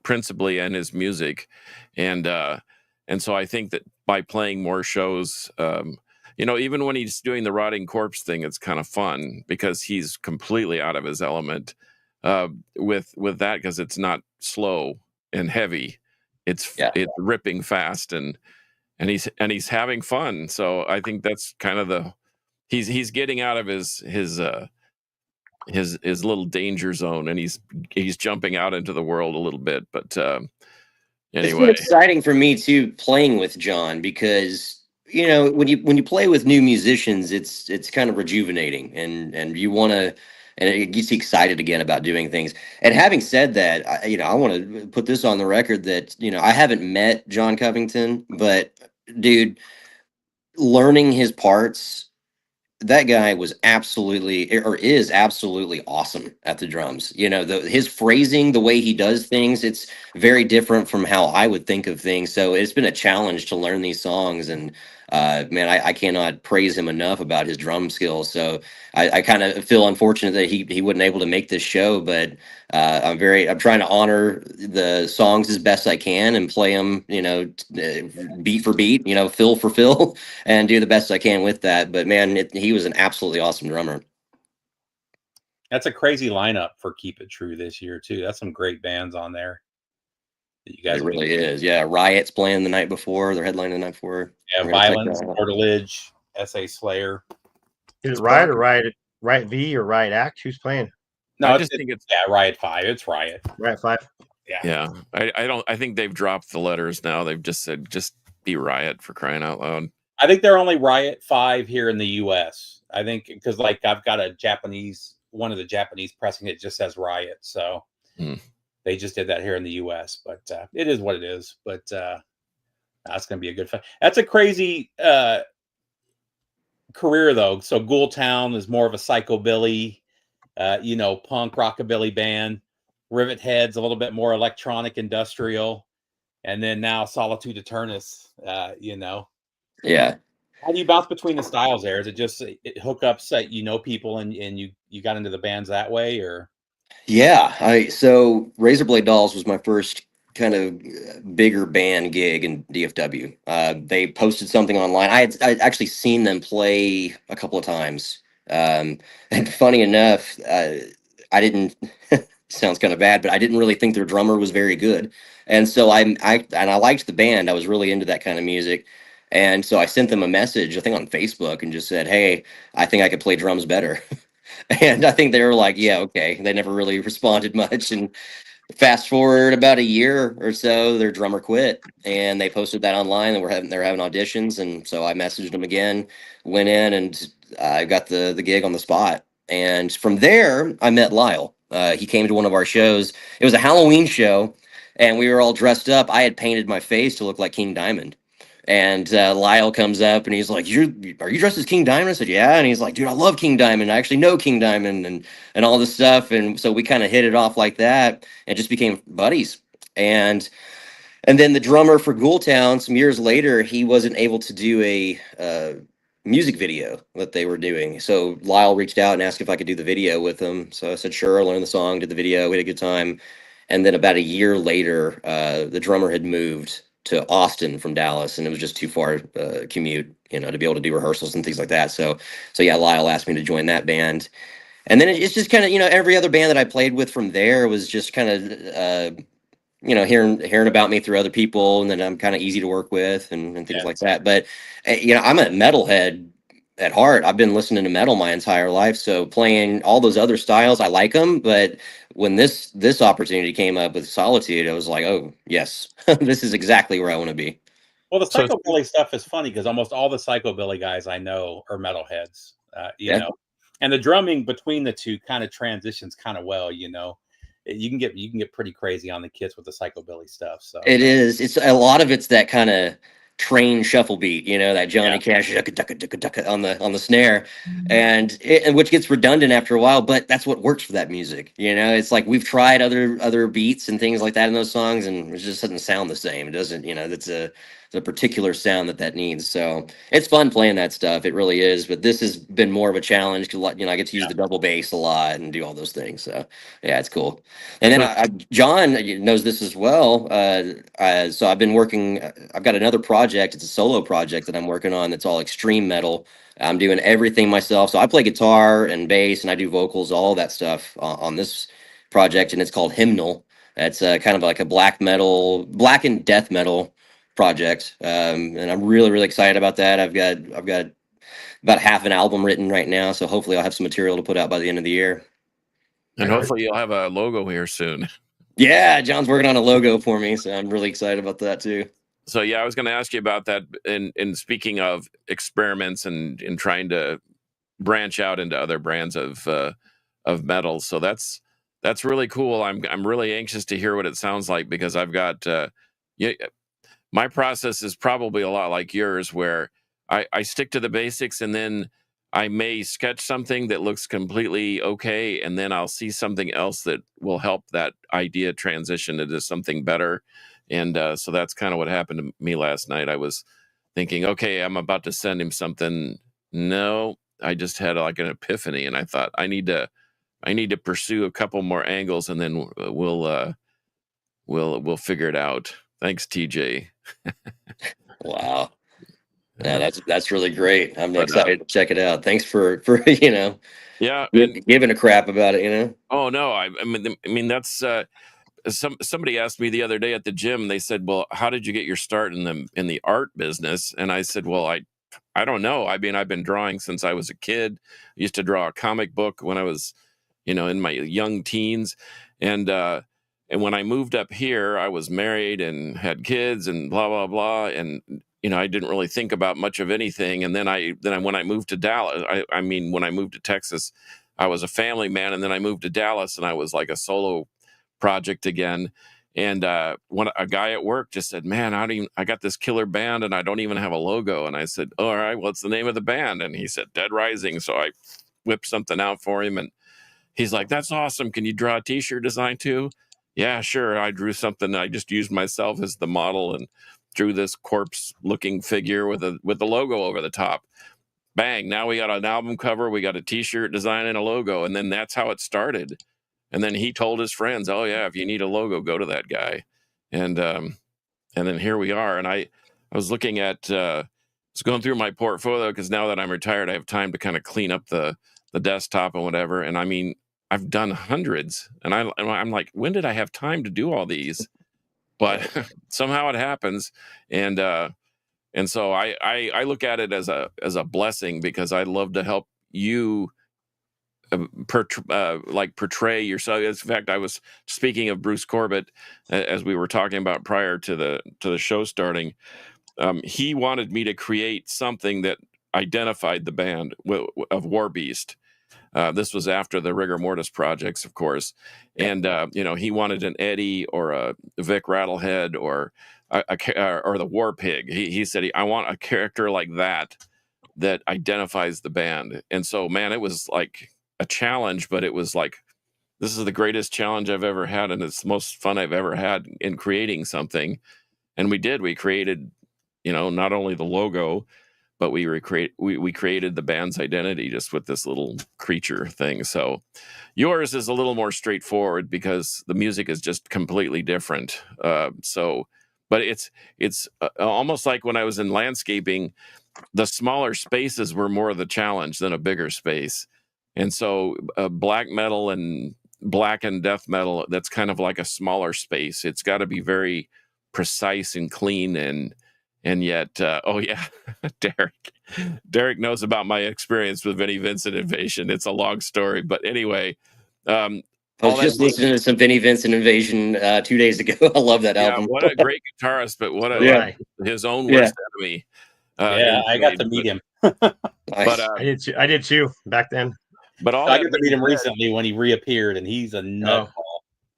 principally and his music, and so I think that by playing more shows, even when he's doing the Rotting Corpse thing, it's kind of fun because he's completely out of his element. With that, because it's not slow and heavy, it's ripping fast, and he's having fun. So I think that's kind of he's getting out of his little danger zone, and he's jumping out into the world a little bit. But anyway, it's exciting for me too, playing with John, because when you play with new musicians, it's kind of rejuvenating, and you want to. And it gets you excited again about doing things. And having said that, I want to put this on the record that, I haven't met John Covington, but dude, learning his parts, that guy was is absolutely awesome at the drums. His phrasing, the way he does things, it's very different from how I would think of things. So it's been a challenge to learn these songs, and man, I cannot praise him enough about his drum skills. So I kind of feel unfortunate that he wasn't able to make this show, but I'm trying to honor the songs as best I can and play them, beat for beat, fill for fill, and do the best I can with that. But man, he was an absolutely awesome drummer. That's a crazy lineup for Keep It True this year too. That's some great bands on there. You guys, it really is. Yeah, Riot's playing the night before. They're headlining the night before. Yeah, Violence, Portalige, SA Slayer. Is it Riot or Riot V or Riot Act? Who's playing? No, I just think it's Riot 5. It's Riot. Riot 5. Yeah. I think they've dropped the letters now. They've just said just be Riot, for crying out loud. I think they're only Riot 5 here in the US. I think because I've got one of the Japanese pressing, it just says Riot. So they just did that here in the US, but it is what it is. But that's going to be a good fight. That's a crazy career though. So GHOULTOWN is more of a psychobilly, punk rockabilly band. RIVETHEAD's a little bit more electronic industrial, and then now Solitude Eternus. Yeah. How do you bounce between the styles there? Is it just hookups that people and you got into the bands that way, or? Yeah, so Razorblade Dolls was my first kind of bigger band gig in DFW. They posted something online. I'd actually seen them play a couple of times. And funny enough, I didn't sounds kind of bad, but I didn't really think their drummer was very good. And so I liked the band. I was really into that kind of music. And so I sent them a message, I think on Facebook, and just said, hey, I think I could play drums better. And I think they were like, yeah, okay. They never really responded much. And fast forward about a year or so, their drummer quit, and they posted that online, and they're having auditions. And so I messaged them again, went in, and I got the gig on the spot. And from there, I met Lyle. He came to one of our shows. It was a Halloween show, and we were all dressed up. I had painted my face to look like King Diamond. And Lyle comes up and he's like, are you dressed as King Diamond? I said, yeah. And he's like, dude, I love King Diamond. I actually know King Diamond and all this stuff. And so we kind of hit it off like that and just became buddies. And then the drummer for GHOULTOWN, some years later, he wasn't able to do a music video that they were doing. So Lyle reached out and asked if I could do the video with him. So I said, sure, I learned the song, did the video, we had a good time. And then about a year later, the drummer had moved to Austin from Dallas, and it was just too far commute, to be able to do rehearsals and things like that. So yeah, Lyle asked me to join that band. And then it's just kind of, every other band that I played with from there was just kind of, hearing about me through other people, and then I'm kind of easy to work with and things like that. But, I'm a metalhead at heart. I've been listening to metal my entire life. So playing all those other styles, I like them. But when this opportunity came up with Solitude, I was like, oh, yes, this is exactly where I want to be. Well, the psychobilly stuff is funny because almost all the psychobilly guys I know are metalheads, you know, and the drumming between the two kind of transitions kind of well, you can get pretty crazy on the kids with the psychobilly stuff. So it is. It's a lot of it's that kind of train shuffle beat, that Johnny Cash on the snare, and which gets redundant after a while, but that's what works for that music. It's like we've tried other beats and things like that in those songs, and it just doesn't sound the same. It doesn't, that's a particular sound that needs. So it's fun playing that stuff. It really is. But this has been more of a challenge because I get to use the double bass a lot and do all those things. So yeah, it's cool. And then John knows this as well. So I've been working. I've got another project. It's a solo project that I'm working on. That's all extreme metal. I'm doing everything myself. So I play guitar and bass, and I do vocals, all that stuff on this project. And it's called Hymnal. It's kind of like a black and death metal project, and I'm really, really excited about that. I've got about half an album written right now, so hopefully I'll have some material to put out by the end of the year. And hopefully you'll have a logo here soon. Yeah, John's working on a logo for me, so I'm really excited about that too. So yeah, I was going to ask you about that. In speaking of experiments and trying to branch out into other brands of metal, so that's really cool. I'm really anxious to hear what it sounds like because I've got my process is probably a lot like yours, where I stick to the basics and then I may sketch something that looks completely okay, and then I'll see something else that will help that idea transition into something better. And so that's kind of what happened to me last night. I was thinking, okay, I'm about to send him something. No, I just had like an epiphany, and I thought I need to pursue a couple more angles, and then we'll figure it out. Thanks, TJ. Wow. Yeah, that's really great. I'm excited to check it out. Thanks for giving a crap about it. Oh no, I mean that's somebody asked me the other day at the gym. They said, "Well, how did you get your start in the art business?" And I said, "Well, I don't know. I mean, I've been drawing since I was a kid. I used to draw a comic book when I was, in my young teens, and when I moved up here, I was married and had kids and blah blah blah, and I didn't really think about much of anything. And then when I moved to Dallas, when I moved to Texas, I was a family man, and then I moved to Dallas, and I was like a solo project again. And when a guy at work just said, "Man, I got this killer band, and I don't even have a logo." And I said, "Oh, all right, what's the name of the band?" And he said, "Dead Rising." So I whipped something out for him, and he's like, "That's awesome. Can you draw a T-shirt design too?" Yeah, sure. I drew something. I just used myself as the model and drew this corpse-looking figure with the logo over the top. Bang! Now we got an album cover, we got a T-shirt design and a logo, and then that's how it started. And then he told his friends, "Oh yeah, if you need a logo, go to that guy." And then here we are. And I was looking at, was going through my portfolio because now that I'm retired, I have time to kind of clean up the desktop and whatever. And I mean, I've done hundreds, and I'm like, when did I have time to do all these? But somehow it happens, and so I look at it as a blessing because I love to help you portray yourself. In fact, I was speaking of Bruce Corbett as we were talking about prior to the show starting. He wanted me to create something that identified the band of War Beast. This was after the Rigor Mortis projects, of course, and he wanted an Eddie or a Vic Rattlehead or the War Pig. He said, I want a character like that identifies the band. And so, man, it was like a challenge, but it was like, this is the greatest challenge I've ever had, and it's the most fun I've ever had in creating something. And we created, not only the logo, but we created the band's identity just with this little creature thing. So yours is a little more straightforward because the music is just completely different. But it's almost like when I was in landscaping, the smaller spaces were more of the challenge than a bigger space. And so black metal and black and death metal, that's kind of like a smaller space. It's got to be very precise and clean and yet, Derek knows about my experience with Vinnie Vincent Invasion. It's a long story, but anyway. I was just listening to some Vinnie Vincent Invasion 2 days ago. I love that album. What a great guitarist, but what his own worst enemy. I got to meet him. But I did too back then. But I got to meet him recently when he reappeared, and he's a nutball.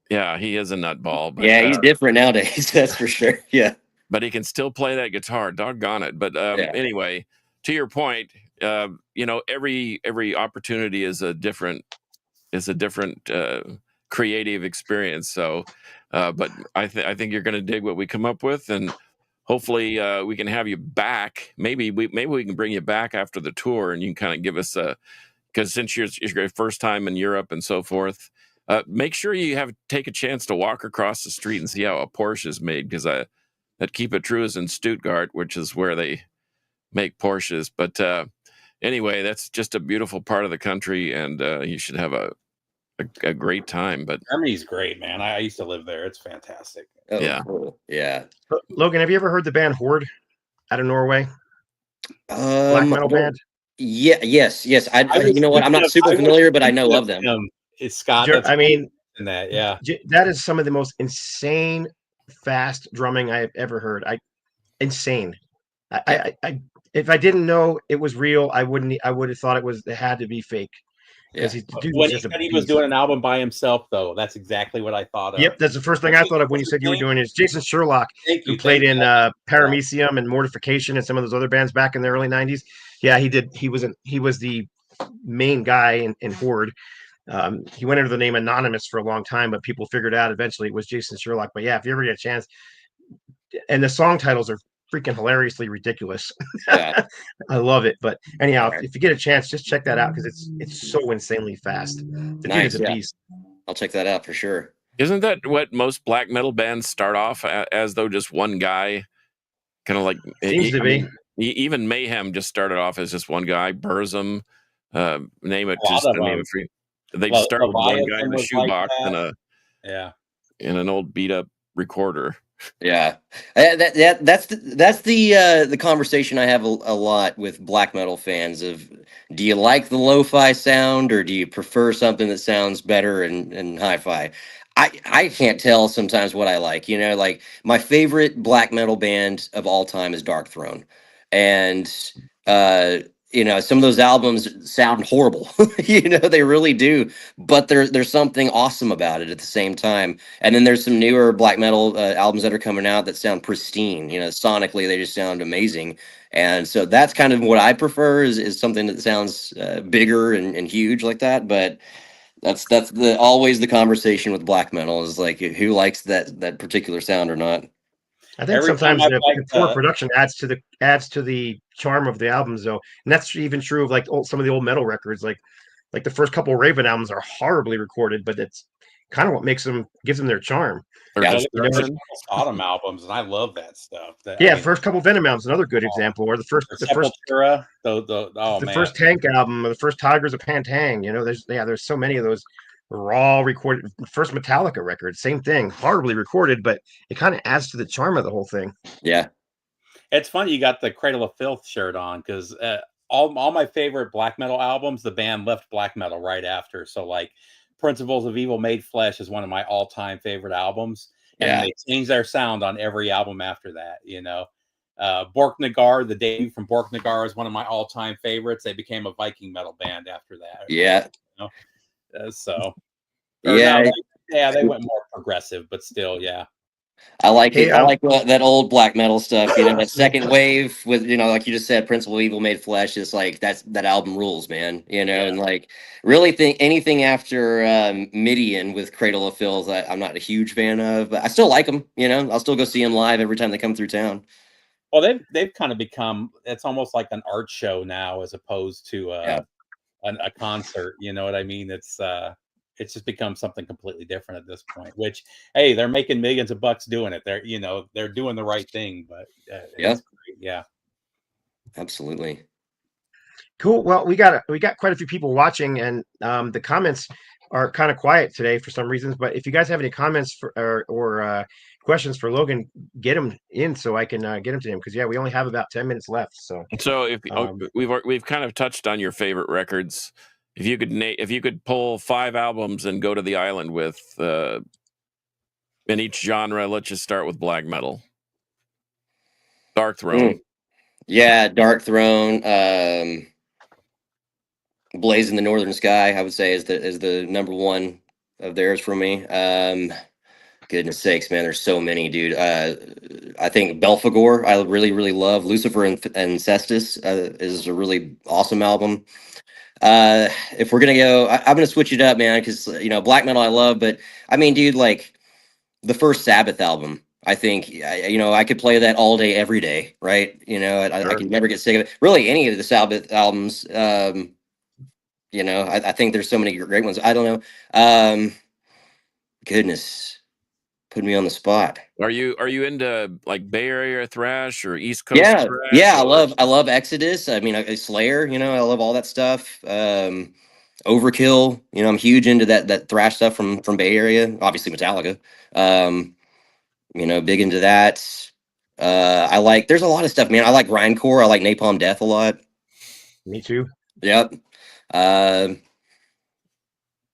Yeah, he is a nutball. But, he's different nowadays. That's for sure. Yeah. But he can still play that guitar, doggone it. But anyway, to your point, every opportunity is a different creative experience. So, but I think you're going to dig what we come up with, and hopefully we can have you back. Maybe we can bring you back after the tour, and you can kind of give us because since it's your first time in Europe and so forth, make sure you take a chance to walk across the street and see how a Porsche is made, because that Keep It True is in Stuttgart, which is where they make Porsches. But anyway, that's just a beautiful part of the country, and you should have a great time. But Germany's great, man. I used to live there. It's fantastic. Oh, yeah. Cool. Yeah. Logan, have you ever heard the band Horde out of Norway? Black metal band? Yeah, yes. You know what? I'm not super familiar, but I know of them. It's Scott. I mean, that is some of the most insane fast drumming I have ever heard. Insane. If I didn't know it was real, I would have thought it had to be fake. When he said he was doing an album by himself, though, that's exactly what I thought of. Yep, that's the first thing I thought of when you said you were doing it. Jason Sherlock, who played in Paramecium and Mortification and some of those other bands back in the early 90s. Yeah, he did. He was the main guy in Horde. He went under the name Anonymous for a long time, but people figured out eventually it was Jason Sherlock. But yeah, if you ever get a chance, and the song titles are freaking hilariously ridiculous. Yeah. I love it. But anyhow, if you get a chance, just check that out because it's so insanely fast. The dude is a beast. I'll check that out for sure. Isn't that what most black metal bands start off as, though, just one guy? Kind of like seems to be. Even Mayhem just started off as just one guy. Burzum, name it. Just name it for you. They just started with one guy in a shoebox and an old beat up recorder. Yeah, that's the conversation I have a lot with black metal fans. Of, do you like the lo-fi sound, or do you prefer something that sounds better and hi-fi? I can't tell sometimes what I like. Like my favorite black metal band of all time is Dark Throne, and some of those albums sound horrible. They really do, but there's something awesome about it at the same time. And then there's some newer black metal albums that are coming out that sound pristine. Sonically they just sound amazing. And so that's kind of what I prefer is something that sounds bigger and huge like that. But that's always the conversation with black metal is like who likes that particular sound or not. I think sometimes the poor production adds to the charm of the albums, though, and that's even true of like some of the old metal records. Like the first couple of Raven albums are horribly recorded, but it's kind of what gives them their charm. Autumn albums, and I love that stuff. First couple of Venom albums, another good example, or the first first Tank album, or the first Tigers of Pantang. There's so many of those. Raw recorded. First Metallica record, same thing, horribly recorded, but it kind of adds to the charm of the whole thing. Yeah, it's funny you got the Cradle of Filth shirt on because all my favorite black metal albums, the band left black metal right after. So like Principles of Evil Made Flesh is one of my all-time favorite albums. And they changed their sound on every album after that, you know. Bork Nagar, the debut from Bork Nagar is one of my all-time favorites. They became a Viking metal band after that. Yeah. You know? They went more progressive, but still, yeah. I like it. I like that old black metal stuff, you know, that second wave with, you know, like you just said, Principle of Evil Made Flesh is like, that album rules, man, you know, and like really think anything after Midian with Cradle of Filth, I'm not a huge fan of, but I still like them, you know, I'll still go see them live every time they come through town. Well, they've kind of become, it's almost like an art show now as opposed to a concert, you know what I mean? It's just become something completely different at this point, which, hey, they're making millions of bucks doing it. They're doing the right thing, but yeah, absolutely. Cool. Well, we got quite a few people watching, and the comments are kind of quiet today for some reasons, but if you guys have any comments or questions for Logan, get them in so I can get them to him, because we only have about 10 minutes left. So if we've kind of touched on your favorite records. If you could pull 5 albums and go to the island with in each genre, let's just start with black metal. Dark Throne. Yeah, Dark Throne. Blaze in the Northern Sky, I would say, is the number one of theirs for me. Goodness sakes, man, there's so many, dude. I think Belphegor, I really, really love. Lucifer and Cestus is a really awesome album. If we're gonna go, I'm gonna switch it up, man, because you know, black metal I love, but I mean, dude, like the first Sabbath album, I think I could play that all day, every day, right? You know, I could never get sick of it. Really, any of the Sabbath albums, you know, I think there's so many great ones. I don't know. Goodness, put me on the spot. Are you into like Bay Area thrash or East Coast? Yeah, thrash, yeah. I love Exodus. I mean, Slayer. You know, I love all that stuff. Overkill. You know, I'm huge into that thrash stuff from Bay Area. Obviously, Metallica. You know, big into that. I like. There's a lot of stuff, man. I like grindcore. I like Napalm Death a lot. Me too. Yep.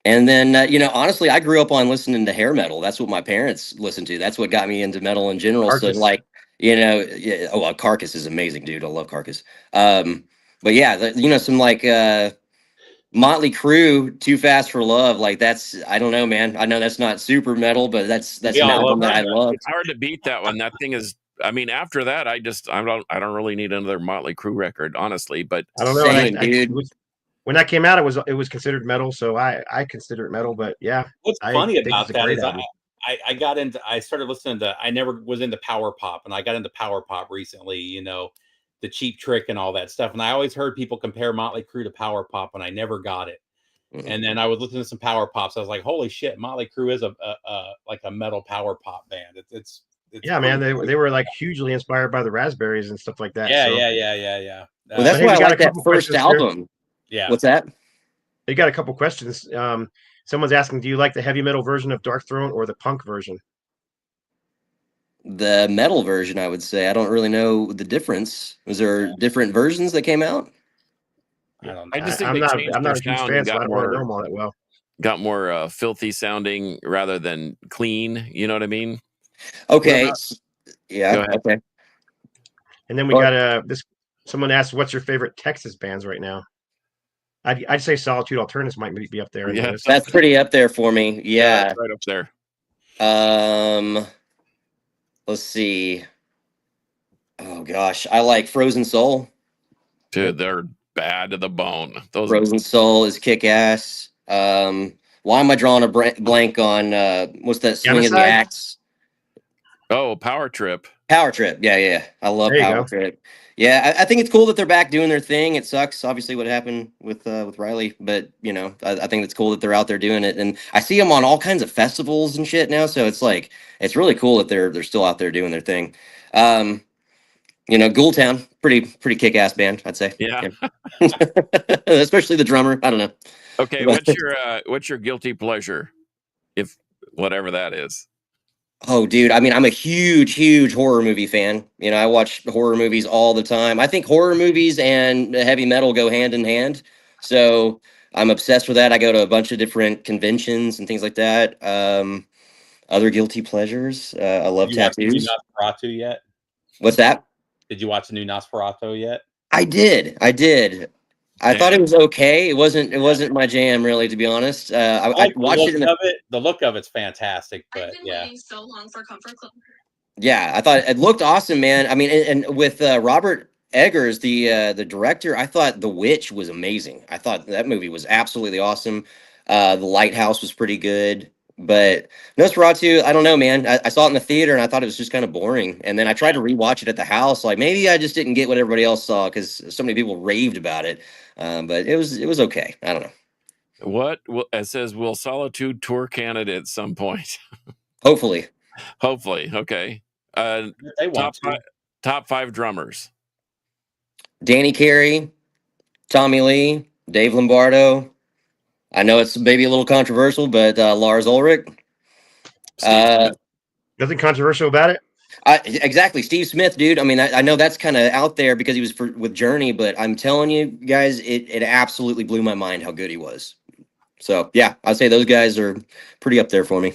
And then, you know, honestly, I grew up on listening to hair metal. That's what my parents listened to. That's what got me into metal in general. Carcass. So, like, you know, Carcass is amazing, dude. I love Carcass. But yeah, you know, some like Motley Crue, Too Fast for Love. Like, that's, I don't know, man. I know that's not super metal, but that's an album that I love. It's hard to beat that one. That thing is. I mean, after that, I don't really need another Motley Crue record, honestly. But I don't know, dude. When that came out, it was considered metal, so I consider it metal. But yeah, what's funny about that is I started listening to. I never was into power pop, and I got into power pop recently. You know, the Cheap Trick and all that stuff. And I always heard people compare Motley Crue to power pop, and I never got it. Mm-hmm. And then I was listening to some power pops. I was like, holy shit, Motley Crue is like a metal power pop band. It's yeah, man. They were like hugely inspired by the Raspberries and stuff like that. Yeah, so. Yeah. Well, that's why I like that first album. Here. Yeah. What's that? They got a couple questions. Someone's asking, do you like the heavy metal version of Dark Throne or the punk version? The metal version, I would say. I don't really know the difference. Was there different versions that came out? I don't know. I just think I'm not a huge fan, so I don't know them all that well. Got more filthy sounding rather than clean. You know what I mean? Okay. Yeah. Okay. And then we got this. Someone asked, "What's your favorite Texas bands right now?" I'd say Solitude AETURNUS might be up there. Yeah, that's pretty up there for me. Yeah, right up there. Let's see. Oh gosh, I like Frozen Soul. Dude, they're bad to the bone. Those Frozen Soul is kick ass. Why am I drawing a blank on what's that? Swing of the Axe. Oh, Power Trip. Power Trip. Yeah. I love Power Trip. Yeah, I think it's cool that they're back doing their thing. It sucks, obviously, what happened with Riley, but you know, I think it's cool that they're out there doing it, and I see them on all kinds of festivals and shit now. So it's like it's really cool that they're still out there doing their thing. You know, GHOULTOWN, pretty kick ass band, I'd say. Yeah. Especially the drummer. I don't know. Okay, what's your guilty pleasure, if whatever that is? Oh, dude. I mean, I'm a huge horror movie fan. You know, I watch horror movies all the time. I think horror movies and heavy metal go hand in hand. So I'm obsessed with that. I go to a bunch of different conventions and things like that. Other guilty pleasures. I love Did you watch the new tattoos. Nosferatu yet? What's that? Did you watch the new Nosferatu yet? I did. I thought it was okay. It wasn't my jam, really, to be honest. I watched it in the. The look of it's fantastic, but I've been waiting so long for Comfort Club. Yeah, I thought it looked awesome, man. I mean, and with Robert Eggers, the director, I thought The Witch was amazing. I thought that movie was absolutely awesome. The Lighthouse was pretty good, but Nosferatu, I don't know, man. I saw it in the theater and I thought it was just kind of boring. And then I tried to rewatch it at the house. Like maybe I just didn't get what everybody else saw because so many people raved about it. But it was okay. I don't know. What it says, will Solitude tour Canada at some point? Hopefully. Hopefully. Okay. They want top five drummers. Danny Carey, Tommy Lee, Dave Lombardo. I know it's maybe a little controversial, but Lars Ulrich. Nothing controversial about it. Exactly, Steve Smith, dude. I mean, I know that's kind of out there because he was with Journey, but I'm telling you guys, it absolutely blew my mind how good he was. So yeah, I'd say those guys are pretty up there for me.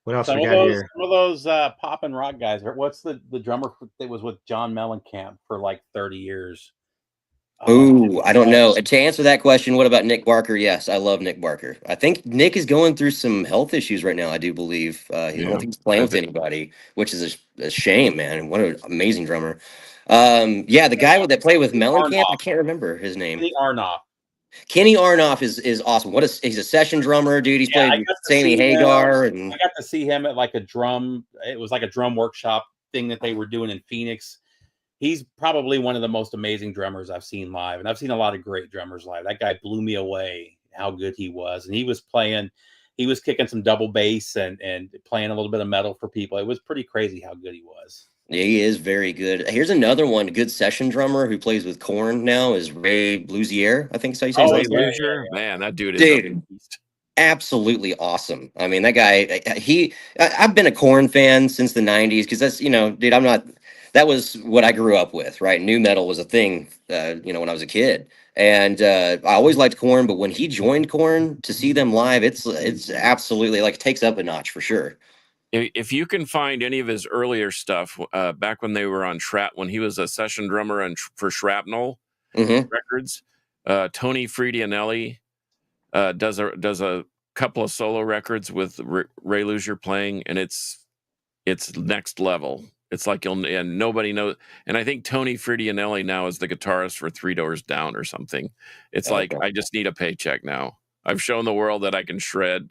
What else we got here? Some of those pop and rock guys. What's the drummer that was with John Mellencamp for like 30 years? Ooh, I don't know. To answer that question, what about Nick Barker? Yes, I love Nick Barker. I think Nick is going through some health issues right now, I do believe. I don't think he's playing with anybody, which is a shame, man. What an amazing drummer. Yeah, the guy that played with Mellencamp, I can't remember his name. Kenny Arnoff is awesome. He's a session drummer, dude. He's played with Sammy Hagar. And I got to see him at like it was like a drum workshop thing that they were doing in Phoenix. He's probably one of the most amazing drummers I've seen live. And I've seen a lot of great drummers live. That guy blew me away how good he was. And he was kicking some double bass and playing a little bit of metal for people. It was pretty crazy how good he was. Yeah, he is very good. Here's another one, good session drummer who plays with Korn now is Ray Blusier. I think so. You say Ray Blusier? Man, that dude is a beast. Absolutely awesome. I mean, that guy, I've been a Korn fan since the 90s because that's, dude, that was what I grew up with, right? Nu metal was a thing, when I was a kid. And I always liked Korn, but when he joined Korn, to see them live, it's absolutely like takes up a notch for sure. If you can find any of his earlier stuff, back when they were on when he was a session drummer for Shrapnel Records, Tony Fridianelli does a couple of solo records with Ray Luzier playing, and it's next level. It's like and nobody knows. And I think Tony Fridianelli now is the guitarist for Three Doors Down or something. It's like, I just need a paycheck now. I've shown the world that I can shred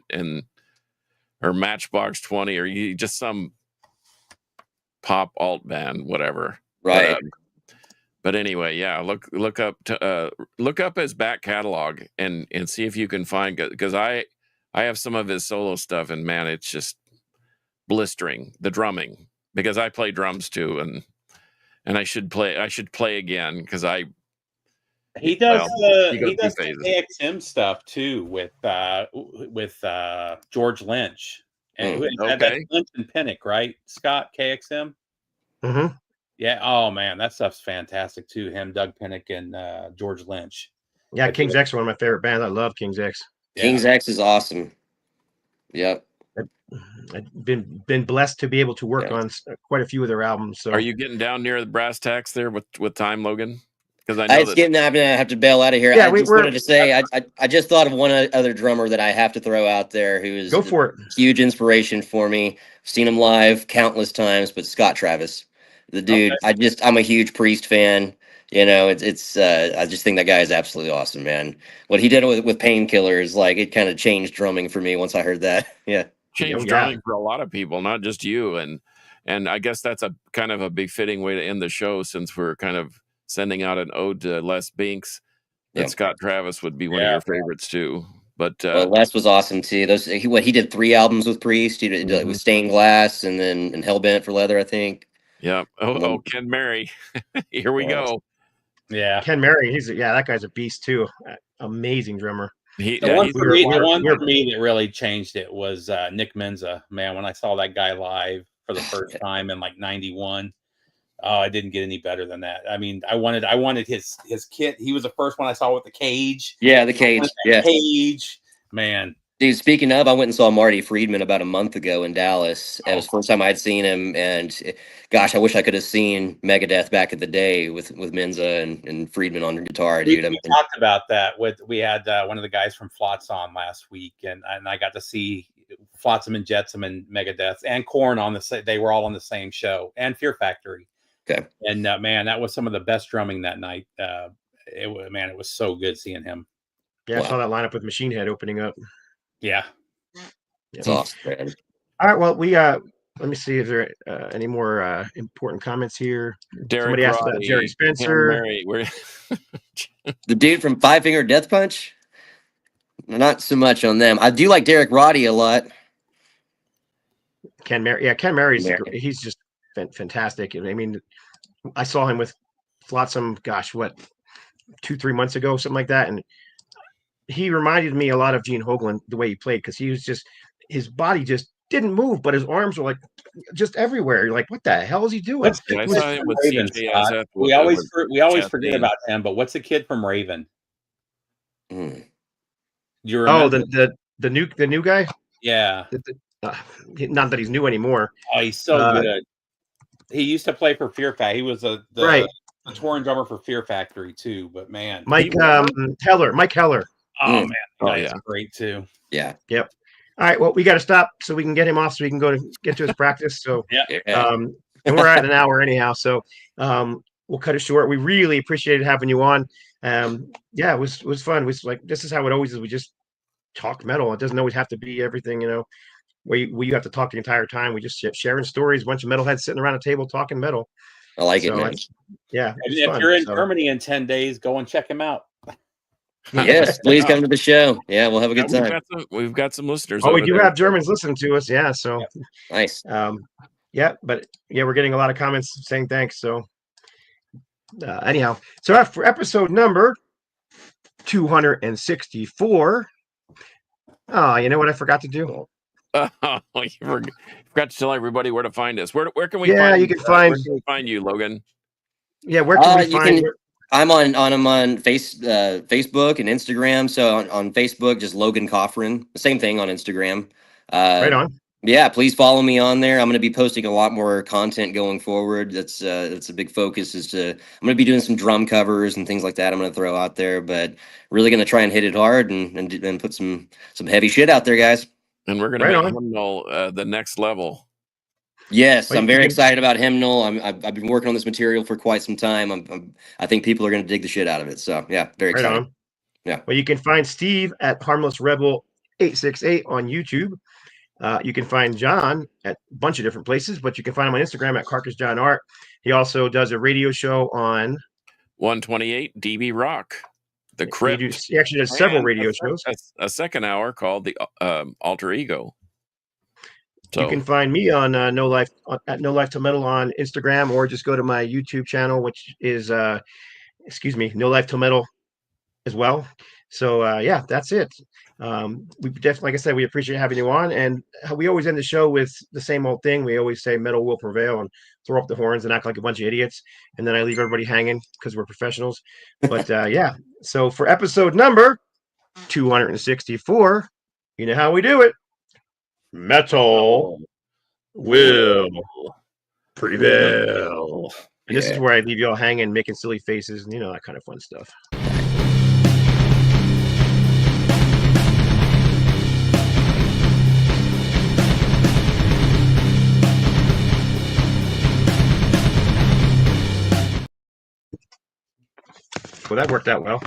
or Matchbox 20 or just some pop alt band, whatever. Right. But anyway, yeah, look up his back catalog and see if you can find, because I have some of his solo stuff and man, it's just blistering, the drumming, because I play drums too, and I should play again because he does the KXM stuff too with George Lynch and that's Lynch and Pinnock, right? Scott, KXM. Mm-hmm. Yeah. Oh man, that stuff's fantastic too. Him, Doug Pinnock, and George Lynch. Yeah, King's X is one of my favorite bands. I love King's X. King's X is awesome. Yep. I've been blessed to be able to work on quite a few of their albums. So, are you getting down near the brass tacks there with time, Logan? Because I know I'm gonna have to bail out of here. Yeah, I just wanted to say I just thought of one other drummer that I have to throw out there who is huge inspiration for me. I've seen him live countless times, but Scott Travis, the dude. Okay. I'm a huge Priest fan. I just think that guy is absolutely awesome, man. What he did with Painkillers, like it kind of changed drumming for me once I heard that. Yeah. Changed drumming for a lot of people, not just you. And I guess that's a kind of a befitting way to end the show, since we're kind of sending out an ode to Les Binks. That Scott Travis would be one of your favorites too. But Les was awesome too. He did 3 albums with Priest. He did with Stained Glass and then Hellbent for Leather, I think. Yeah. Ken Mary. Here we go. Yeah. Ken Mary, that guy's a beast too. Amazing drummer. He, The yeah, one he's for me, we're- the one we're- for me that really changed it was Nick Menza. Man, when I saw that guy live for the first time in like '91, oh, I didn't get any better than that. I mean, I wanted his kit. He was the first one I saw with the cage. Yeah, the cage. Yeah. Cage. Man. Dude, speaking of, I went and saw Marty Friedman about a month ago in Dallas. It was the first time I'd seen him, and gosh, I wish I could have seen Megadeth back in the day with Menza and Friedman on guitar, dude. We talked about that. We had one of the guys from Flotsam last week, and I got to see Flotsam and Jetsam and Megadeth and Korn on the. They were all on the same show, and Fear Factory. Okay. And man, that was some of the best drumming that night. It was so good seeing him. Yeah, I saw that lineup with Machine Head opening up. Yeah. It's awesome, man. All right, well, let me see if there are any more important comments here. Derek Somebody asked about Roddy, Jerry Spencer. Mary, The dude from Five Finger Death Punch? Not so much on them. I do like Derek Roddy a lot. Ken Mary. Yeah, Ken Mary's Mary. he's just fantastic. I mean, I saw him with Flotsam, gosh, what, 2-3 months ago, something like that. And he reminded me a lot of Gene Hoglan, the way he played, because he was just, his body just didn't move, but his arms were like just everywhere. You're like, what the hell is he doing? What's I the saw kid him from with Raven, CJSF Scott? with- We always with forget Chastain. about him, but what's the kid from Raven? Hmm. Do you remember? Oh, the new guy? Yeah. Not that he's new anymore. Oh, he's so good. He used to play for Fear Factory. He was the touring drummer for Fear Factory too. But man, Mike Heller. Mike Heller. oh man, Oh, that yeah. guy's great too. Yeah. Yep. All right. Well, we got to stop so we can get him off so we can get to his practice. So, Yeah. and we're at an hour anyhow. So, we'll cut it short. We really appreciated having you on. Yeah, it was fun. It was like, this is how it always is. We just talk metal. It doesn't always have to be everything, where you have to talk the entire time. We just sharing stories, a bunch of metalheads sitting around a table talking metal. I like it, So, man. Yeah. And it's if fun. you're in So, Germany in 10 days, go and check him out. Yes, please come to the show. Yeah, we'll have a good time. We've got some listeners. we over do there. have Germans listening to us. Yeah. So, Nice. yeah, but yeah, we're getting a lot of comments saying thanks. So, anyhow, so for episode number 264. Oh, you know what I forgot to do? You forgot to tell everybody where to find us. Where can we? Yeah, find you can find. Where can we find you, Logan? Yeah, where can we find? I'm on Facebook and Instagram. So on Facebook, just Logan Coughran. Same thing on Instagram. Right on. Yeah, please follow me on there. I'm going to be posting a lot more content going forward. That's a big focus. I'm going to be doing some drum covers and things like that. I'm going to throw out there, but really going to try and hit it hard and put some heavy shit out there, guys. And we're going to make Hymnal the next level. Yes, I'm very excited about Hymnal. I've been working on this material for quite some time. I think people are going to dig the shit out of it. So yeah, very excited. On. Yeah. Well, you can find Steve at Harmless Rebel 868 on YouTube. You can find John at a bunch of different places, but you can find him on Instagram at Carcass John Art. He also does a radio show on 128 DB Rock. The Crypt. He actually does several radio shows. A second hour called the Alter Ego. So you can find me on No Life at No Life to Metal on Instagram, or just go to my YouTube channel, which is No Life to Metal as well. So yeah, that's it. We definitely, like I said, we appreciate having you on, and we always end the show with the same old thing. We always say metal will prevail and throw up the horns and act like a bunch of idiots, and then I leave everybody hanging because we're professionals. But yeah, so for episode number 264, you know how we do it. Metal will prevail. And this is where I leave you all hanging, making silly faces, and that kind of fun stuff. Well, that worked out well.